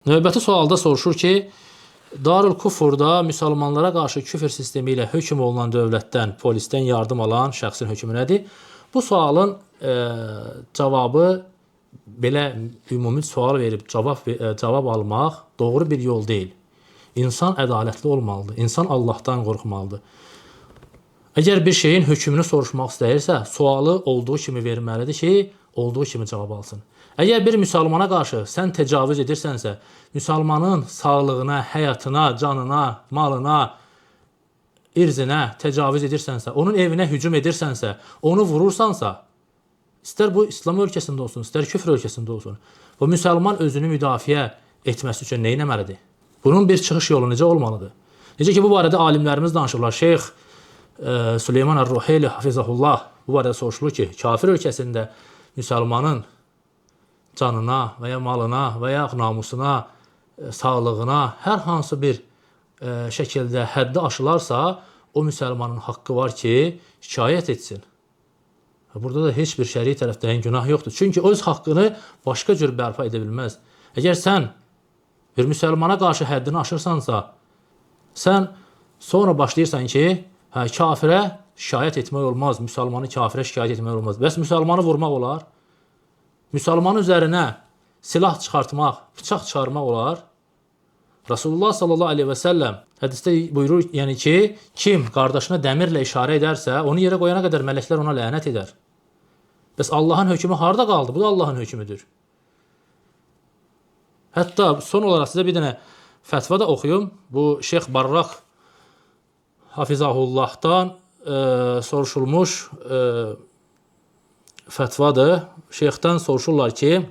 Növbəti sualda soruşur ki, Darül Kufurda müsəlmanlara qarşı küfr sistemi ilə hökm olunan dövlətdən, polisdən yardım alan şəxsin hökmü nədir? Bu sualın cavabı belə ümumi sual verib cavab almaq doğru bir yol deyil. İnsan ədalətli olmalıdır. İnsan Allahdan qorxmalıdır. Əgər bir şeyin hökmünü soruşmaq istəyirsə, sualı olduğu kimi verməlidir ki, olduğu kimi cavab alsın. Əgər bir müsəlmana qarşı sən təcavüz edirsənsə, müsəlmanın sağlığına, həyatına, canına, malına, irzinə təcavüz edirsənsə, onun evinə hücum edirsənsə, onu vurursansa, istər bu İslam ölkəsində olsun, istər küfr ölkəsində olsun, bu müsəlman özünü müdafiə etməsi üçün nə etməlidir? Bunun bir çıxış yolu necə olmalıdır? Necə ki, bu barədə alimlərimiz danışırlar. Şeyx Süleyman Ər-Ruheyli Hafizahullah bu barədə soruşulur ki, kafir ölkəsində müsəlmanın canına və ya malına və ya namusuna, sağlığına hər hansı bir şəkildə həddi aşılarsa, o müsəlmanın haqqı var ki, şikayət etsin. Burada da heç bir şəri tərəfdən günah yoxdur. Çünki öz haqqını başqa cür bərpa edə bilməz. Əgər sən bir müsəlmana qarşı həddini aşırsansa, sən sonra başlayırsan ki, kafirə şikayət etmək olmaz, müsəlmanı kafirə şikayət etmək olmaz. Bəs müsəlmanı vurmaq olar? Müsəlmanın üzərinə silah çıxartmaq, bıçaq çıxarmaq olar? Rasulullah sallallahu aleyhi və səlləm hədisdə buyurur, yəni ki, kim qardaşına dəmirlə işarə edərsə, onu yerə qoyana qədər mələklər ona lənət edər. Bəs Allahın hökmü harada qaldı? Bu da Allahın hökmüdür. Hətta son olaraq sizə bir dənə fətva da oxuyum. Bu Şeyx Barraq Hafizahullah'dan soruşulmuş fətvadır. Şeyxdən soruşurlar ki,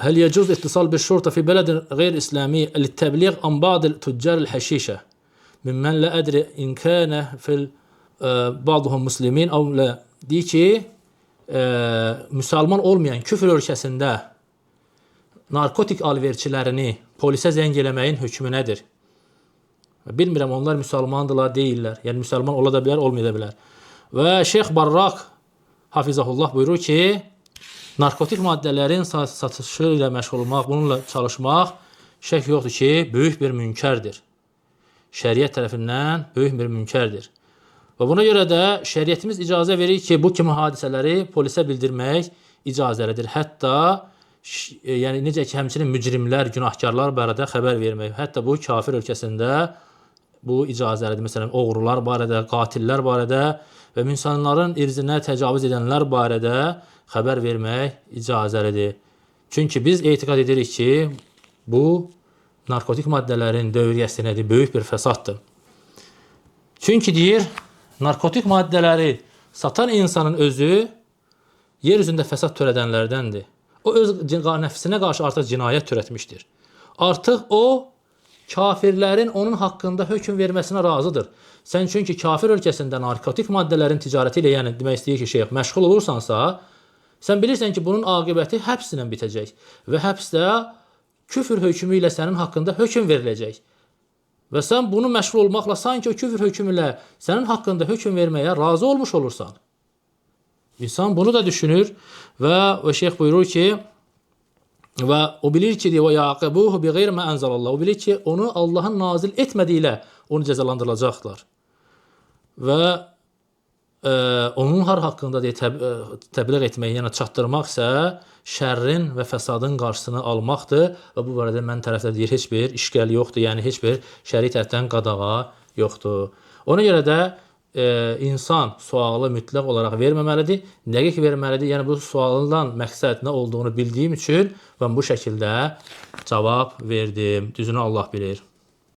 هل يجوز اتصال بالشرطة في بلد غير إسلامي للتبليغ عن بعض تجار الحشيشة ممن لا أدري إن كان في بعضهم مسلمين أو لا. Deyir ki, müsəlman olmayan küfr ölkəsində narkotik alverçilərini polisə zəng eləməyin hökmü nədir? Bilmirəm, onlar müsəlmandırlar, deyirlər. Yəni, müsəlman ola da bilər, olmaya da bilər. Və Şeyx Barraq Hafizahullah buyurur ki, narkotik maddələrin satışı ilə məşğul olmaq, bununla çalışmaq şək yoxdur ki, böyük bir münkərdir. Şəriət tərəfindən böyük bir münkərdir. Və buna görə də şəriətimiz icazə verir ki, bu kimi hadisələri polisə bildirmək icazəlidir. Hətta yəni necə ki, həmçinin mücrimlər, günahkarlar barədə xəbər vermək. Hətta bu kafir ölkəsində bu icazəlidir. Məsələn, oğrular barədə, qatillər barədə və insanların irzinə təcavüz edənlər barədə xəbər vermək icazəlidir. Çünki biz etiqad edirik ki, bu narkotik maddələrin dövriyyəsidir, böyük bir fəsaddır. Çünki deyir, narkotik maddələri satan insanın özü yer üzündə fəsad törədənlərdəndir. O öz nəfsinə qarşı artıq cinayət törətmişdir. Artıq o, kafirlərin onun haqqında hökm verməsinə razıdır. Sən çünki kafir ölkəsində narkotik maddələrin ticarəti ilə, yəni demək istəyir ki, şeyx, məşğul olursansa, sən bilirsən ki, bunun aqibəti həbslə bitəcək və həbsdə küfr hökmü ilə sənin haqqında hökm veriləcək. Və sən bunu məşğul olmaqla sanki o küfr hökmü ilə sənin haqqında hökm verməyə razı olmuş olursan. İnsan bunu da düşünür və şeyx buyurur ki, və o bilir ki, və yaqibuhu bi ghayri ma anzalallah. O bilir ki, onu Allahın nazil etmədiyi ilə onu cəzalandırılacaqlar. Və onun har haqqında təbliğ etmək, yəni çatdırmaq isə şərrin və fəsadın qarşısını almaqdır və bu barədə mən tərəfdə deyir, heç bir işgəl yoxdur, yəni heç bir şəri tərəfdən qadağa yoxdur. Ona görə də insan sualı mütləq olaraq verməməlidir, dəqiq verməlidir. Yəni bu sualından məqsəd nə olduğunu bildiyim üçün mən bu şəkildə cavab verdim. Düzünü Allah bilir.